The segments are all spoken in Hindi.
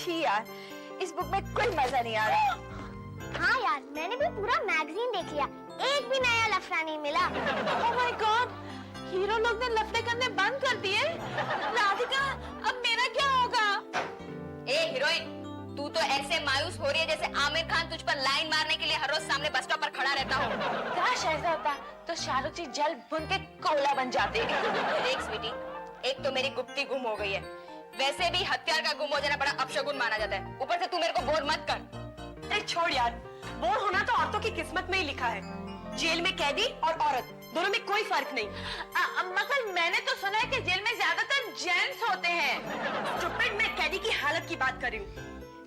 छी यार, इस बुक में कोई मजा नहीं आ रहा। हाँ यार, मैंने भी पूरा मैगजीन देख लिया, एक भी नया लफड़ा नहीं मिला। ओह माय गॉड, हीरो लोग ने लफड़े करने बंद कर दिए। राधिका, अब मेरा क्या होगा? ए हीरोइन, तू तो ऐसे मायूस हो रही है जैसे आमिर खान तुझ पर लाइन मारने के लिए हर रोज सामने बस स्टॉप पर खड़ा रहता हो। काश ऐसा होता तो शाहरुख जी जल भुन के कोयला बन जाते। देख स्वीटी, एक तो मेरी गुप्ती गुम हो गई है, वैसे भी हथियार का गुम हो जाना बड़ा अपशगुन माना जाता है, ऊपर से तू मेरे को बोर मत कर। छोड़ यार, बोर होना तो औरतों की किस्मत में ही लिखा है। जेल में कैदी और औरत दोनों में कोई फर्क नहीं। मगर मैंने तो सुना है कि जेल में ज्यादातर जेंट्स होते हैं। स्टूपिड, मैं कैदी की हालत की बात कर रही हूँ।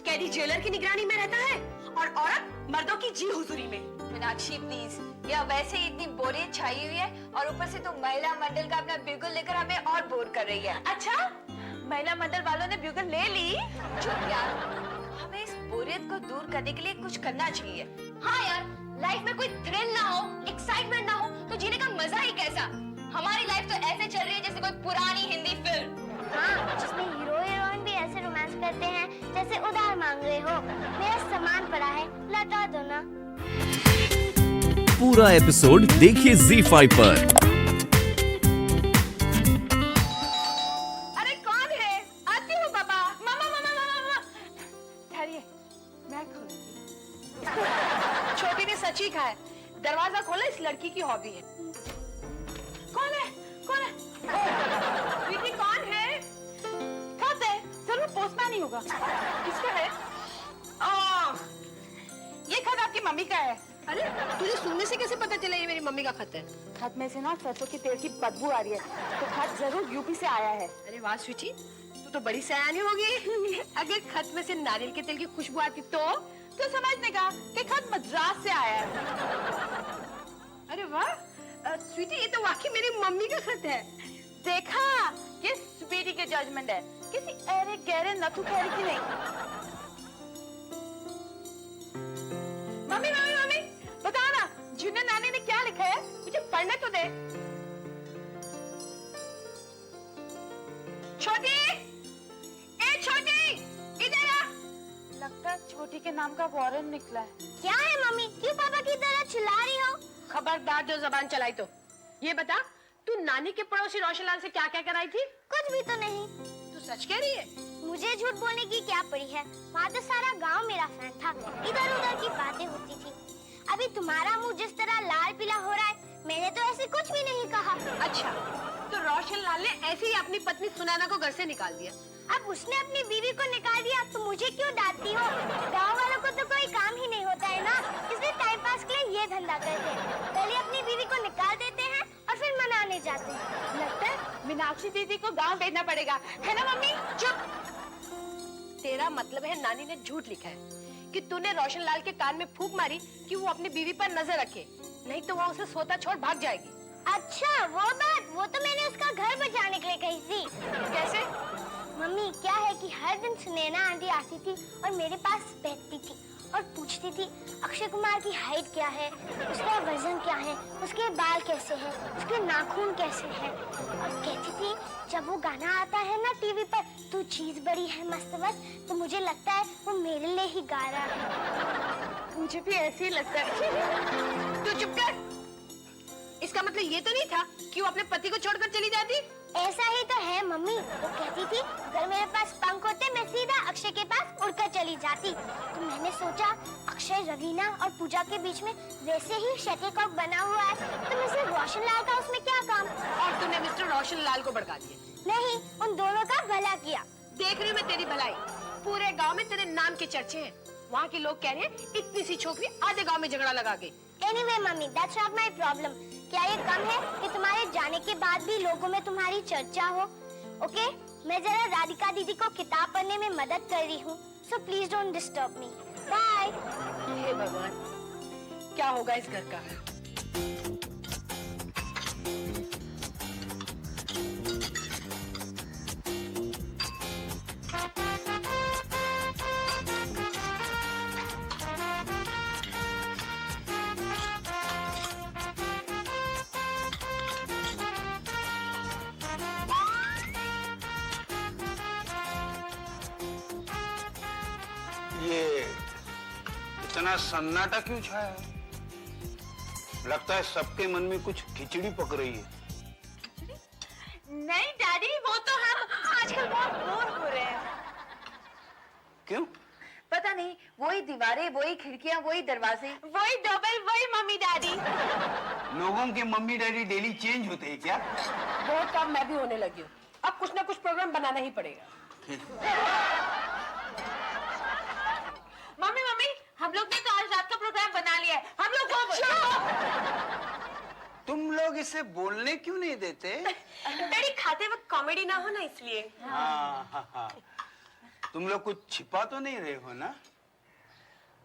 कैदी जेलर की निगरानी में रहता है और औरत मर्दों की जी हुजूरी में। मीनाक्षी प्लीज, या वैसे ही इतनी बोरियत छाई हुई है और ऊपर से तू महिला मंडल का अपना बिल्कुल लेकर हमें और बोर कर रही है। अच्छा, महिला मंडल वालों ने ब्यूगल ले ली? चुप यार, हमें इस बोरियत को दूर करने के लिए कुछ करना चाहिए। हाँ यार, लाइफ में कोई थ्रिल ना हो, एक्साइटमेंट ना हो तो जीने का मजा ही कैसा। हमारी लाइफ तो ऐसे चल रही है जैसे कोई पुरानी हिंदी फिल्म। हाँ, जिसमें हीरो हीरोइन भी ऐसे रोमांस करते हैं जैसे उधार मांग रहे हो। मेरा सामान पड़ा है, लौटा दो ना। पूरा एपिसोड देखिए ZEE5 पर। अरे कौन है? आती हूँ पापा। मामा मामा मामा मामा। ठहरिए, मैं खोलती। छोटी ने सच ही कहा है, दरवाजा खोला इस लड़की की हॉबी है। कौन है? कौन है? बेटी कौन है? खत है, जरूर पोस्टमैन ही होगा। किसका है? ये खत आपकी मम्मी का है। अरे, तुझे सुनने से कैसे पता चला ये मेरी मम्मी का खत है? खत में से ना सरसों के तेल की बदबू आ रही है, तो खत जरूर यूपी से आया है। अरे वाह स्वीटी, तू तो बड़ी सयानी होगी। अगर खत में से नारियल के तेल की खुशबू आती तो समझने का कि खत मद्रास से आया है। अरे वाह स्वीटी, ये तो वाकई मेरी मम्मी का खत है। देखा, ये स्वीटी के जजमेंट है, किसी अरे गहरे नथु खैरी की नहीं। मम्मी मम्मी मम्मी, बताओ ना, जूनियर नानी ने क्या लिखा है? मुझे पढ़ने तो दे। छोटी, ए छोटी, इधर आ। लगता है छोटी के नाम का वारंट निकला है। क्या है मम्मी, क्यों पापा की तरह चिल्ला रही हो? खबरदार जो जबान चलाई तो। ये बता, तू नानी के पड़ोसी रोशनलाल से क्या क्या कराई थी? कुछ भी तो नहीं। तू सच कह रही है? मुझे झूठ बोलने की क्या पड़ी है, वहाँ तो सारा गांव मेरा फैन था, इधर उधर की बातें होती थी। अभी तुम्हारा मुंह जिस तरह लाल पीला हो रहा है, मैंने तो ऐसे कुछ भी नहीं कहा। अच्छा, तो रोशनलाल ने ऐसे ही अपनी पत्नी सुनैना को घर से निकाल दिया। अब उसने अपनी बीवी को निकाल दिया तो मुझे क्यों डांटती हो? गाँव वालों को तो कोई काम ही नहीं होता है ना, इसलिए टाइम पास के लिए ये धंधा करते हैं। पहले अपनी बीवी को निकाल देते हैं और फिर मनाने जाते हैं। लगता है मीनाक्षी दीदी को गांव भेजना पड़ेगा, है ना मम्मी? चुप। तेरा मतलब है नानी ने झूठ लिखा है कि तूने रोशनलाल के कान में फूंक मारी कि वो अपनी बीवी पर नजर रखे, नहीं तो वो उसे सोता छोड़ भाग जाएगी। अच्छा वो बात, वो तो मैंने उसका घर बचाने के लिए कही थी। कैसे? मम्मी क्या है कि हर दिन सुनैना आंटी आती थी और मेरे पास बैठती थी और पूछती थी अक्षय कुमार की हाइट क्या है, उसका वजन क्या है, उसके बाल कैसे हैं, उसके नाखून कैसे हैं, और कहती थी जब वो गाना आता है ना टीवी पर, तू चीज बड़ी है मस्त बस, तो मुझे लगता है वो मेरे लिए ही गा रहा है। मुझे भी ऐसे ही लगता है। तू चुप कर। इसका मतलब ये तो नहीं था कि वो अपने पति को छोड़कर चली जाती? ऐसा ही तो है मम्मी, वो कहती थी अगर मेरे पास पंख होते मैं सीधा अक्षय के पास उड़कर चली जाती। तो मैंने सोचा अक्षय, रवीना और पूजा के बीच में वैसे ही शटलकॉक बना हुआ है, तो मिस्टर रोशनलाल का उसमें क्या काम? और तूने मिस्टर रोशनलाल को भड़का दिया? नहीं, उन दोनों का भला किया। देख रही हूँ मैं तेरी भलाई। पूरे गांव में तेरे नाम के चर्चे हैं। वहाँ के लोग कह रहे हैं इतनी सी छोकरी आधे गांव में झगड़ा लगा गई। Anyway mummy, that's not my problem। क्या ये कम है कि तुम्हारे जाने के बाद भी लोगों में तुम्हारी चर्चा हो? ओके, मैं जरा राधिका दीदी को किताब पढ़ने में मदद कर रही हूँ, so please don't disturb me। Bye। हे भगवान, क्या होगा इस घर का? ये इतना सन्नाटा क्यों छाया है? लगता है सबके मन में कुछ खिचड़ी पक रही है। नहीं डैडी, वो तो हम आजकल बहुत बोर हो रहे हैं। क्यों? पता नहीं, वही दीवारें, वही खिड़कियां, वही दरवाजे। वही डबल, वही मम्मी डैडी। लोगों के मम्मी डैडी डेली चेंज होते हैं क्या? बहुत काम मैं भी होने लगी हूँ, अब कुछ ना कुछ प्रोग्राम बनाना ही पड़ेगा। मम्मी मम्मी, हम लोग ने तो आज रात का प्रोग्राम बना लिया है। हम लोग तुम लोग इसे बोलने क्यों नहीं देते? डैडी खाते वक्त कॉमेडी ना हो ना, इसलिए। हाँ। तुम लोग कुछ छिपा तो नहीं रहे हो ना?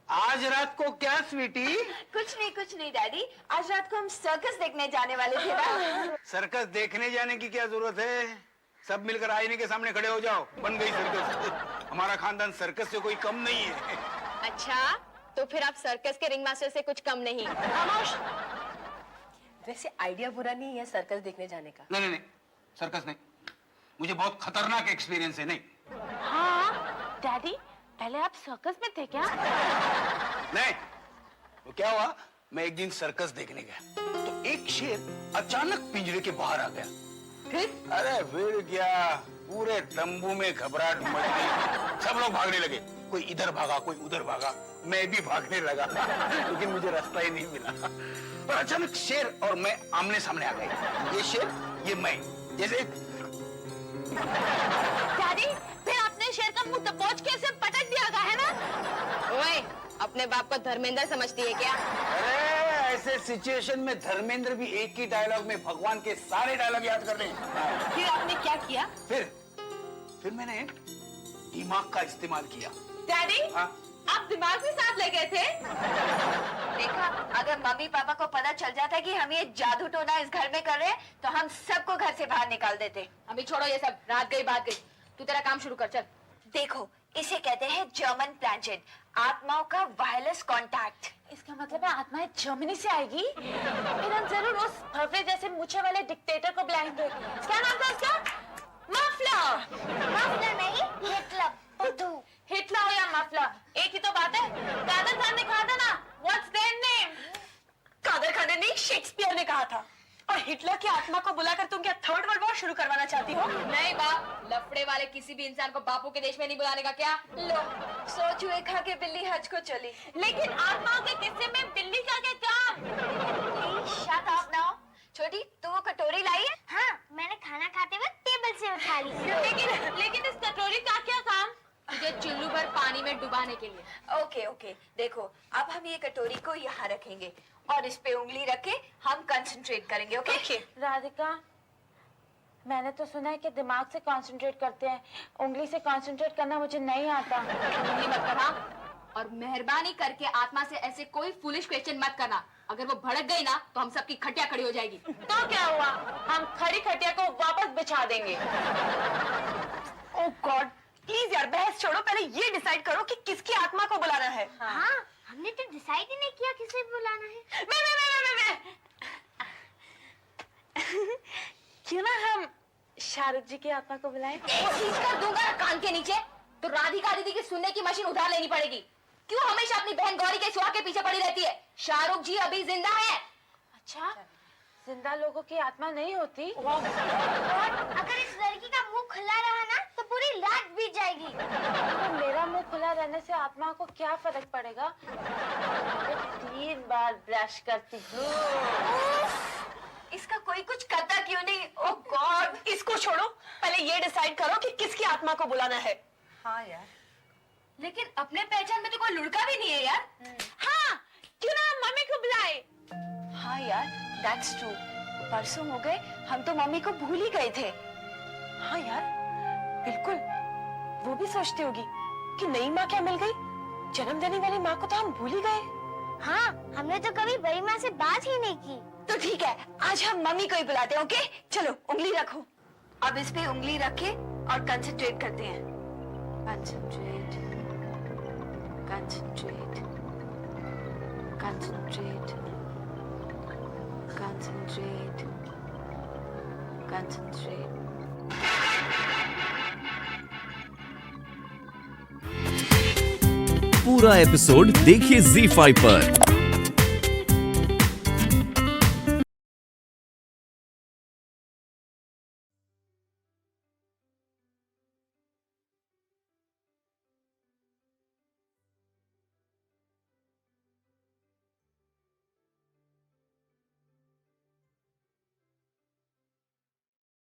आज रात को क्या स्वीटी? कुछ नहीं डैडी, आज रात को हम सर्कस देखने जाने वाले थे ना। सर्कस देखने जाने की क्या जरूरत है? सब मिलकर आईने के सामने खड़े हो जाओ, बन गई सर्कस। हमारा खानदान सर्कस से कोई कम नहीं है। अच्छा, तो फिर आप सर्कस के रिंग मास्टर से कुछ कम नहीं। खामोश। वैसे आइडिया बुरा नहीं है सर्कस देखने जाने का। नहीं, सर्कस नहीं। मुझे बहुत खतरनाक एक्सपीरियंस है। नहीं हाँ डैडी, पहले आप सर्कस में थे क्या? नहीं, तो क्या हुआ, मैं एक दिन सर्कस देखने गया तो एक शेर अचानक पिंजरे के बाहर आ गया। फिर? अरे फिर क्या, पूरे तंबू में घबराहट मच गई। सब लोग भागने लगे, कोई इधर भागा, कोई उधर भागा, मैं भी भागने लगा लेकिन मुझे रास्ता ही नहीं मिला। और अचानक शेर और मैं आमने सामने आ गए। ये शेर, ये मैं, जैसे डैडी, फिर आपने शेर का मुंह दबोच के उसे पटक दिया होगा, है ना? ओए, अपने बाप को धर्मेंद्र समझती है क्या? अरे ऐसे सिचुएशन में धर्मेंद्र भी एक ही डायलॉग में भगवान के सारे डायलॉग याद कर ले। फिर आपने क्या किया? फिर मैंने दिमाग का इस्तेमाल किया। डैडी, हाँ? आप दिमाग भी साथ ले गए थे? देखा, अगर मम्मी पापा को पता चल जाता कि हम ये जादू टोना इस घर में कर रहे हैं, तो हम सबको घर से बाहर निकाल देते। अभी छोड़ो ये सब, रात गई बात गई। तू तेरा काम शुरू कर, चल। देखो, इसे कहते हैं जर्मन प्लांचेट, आत्माओं का वायरलेस कांटेक्ट। इसका मतलब है आत्माएं जर्मनी से आएगी। फिर हम जरूर उस भव्य जैसे मूछे वाले डिक्टेटर को बुलाएंगे। क्या नाम था उसका? मफलर। मफलर नहीं, हिटलर, बुद्धू। हिटलर हो या मफलर, एक ही तो बात है। कादर खान ने कहा था ना, व्हाट्स देयर नेम? कादर खान ने नहीं, शेक्सपियर ने कहा था। और हिटलर की आत्मा को बुलाकर तुम क्या थर्ड वर्ल्ड वॉर शुरू करवाना चाहती हो? नहीं बाप, लफड़े वाले किसी भी इंसान को बापू के देश में नहीं बुलाने का। क्या लो, सो चूहे खा के बिल्ली हज को चली। लेकिन आत्माओं के किस्से में बिल्ली का क्या काम? Shut up now. छोटी, तू वो कटोरी लाई है? हाँ, मैंने खाना खाते वक्त टेबल से उठा ली। लेकिन इस कटोरी का क्या काम? तुझे चुल्लू भर पानी में डुबाने के लिए। ओके, देखो, अब हम ये कटोरी को यहाँ रखेंगे और इस पे उंगली रखे हम कंसंट्रेट करेंगे। ओके? राधिका, मैंने तो सुना है कि दिमाग से कंसंट्रेट करते हैं, उंगली से कंसंट्रेट करना मुझे नहीं आता। उंगली मत करना, और मेहरबानी करके आत्मा से ऐसे कोई फूलिश क्वेश्चन मत करना। अगर वो भड़क गई ना, तो हम सबकी खटिया खड़ी हो जाएगी। तो क्या हुआ, हम खड़ी खटिया को वापस बिछा देंगे। ओह गॉड, प्लीज यार बहस छोड़ो, पहले ये डिसाइड करो कि किसकी आत्मा को बुलाना है। हाँ, हमने तो डिसाइड ही नहीं किया किसे बुलाना है। मैं। क्यों ना हम शाहरुख जी की आत्मा को बुलाएं? एक चीज का दूंगा कान के नीचे, तो राधिका दीदी की सुनने की मशीन उधार लेनी पड़ेगी। क्यों हमेशा अपनी बहन गौरी के सुहाग के पीछे पड़ी रहती है? शाहरुख जी अभी जिंदा है। अच्छा, जिंदा लोगों की आत्मा नहीं होती? और अगर इस लड़की का मुंह खुला रहा ना, तो पूरी रात बीत जाएगी। तो मेरा मुंह खुला रहने से आत्मा को क्या फर्क पड़ेगा? मैं 3 बार ब्रश करती हूँ। इसका कोई कुछ करता क्यों नहीं? ओह गॉड, इसको छोड़ो, पहले ये डिसाइड करो कि किसकी आत्मा को बुलाना है। हाँ यार, लेकिन अपने पहचान में तो कोई लुढ़का भी नहीं है यार। हाँ, क्यों ना हम मम्मी को बुलाए? हाँ यार, दैट्स ट्रू। परसों हो गए, हम तो मम्मी को भूल ही गए थे। हाँ यार, बिल्कुल। वो भी सोचती होगी कि नई माँ क्या मिल गई, जन्म देने वाली माँ को तो हम भूल ही गए। हाँ, हमने तो कभी बड़ी माँ से बात ही नहीं की। तो ठीक है, आज हम मम्मी को ही बुलाते हैं। ओके, चलो उंगली रखो। अब इस पे उंगली रखे और कंसंट्रेट करते हैं। Concentrate, concentrate, concentrate, concentrate, concentrate. पूरा एपिसोड देखिए ZEE5 पर।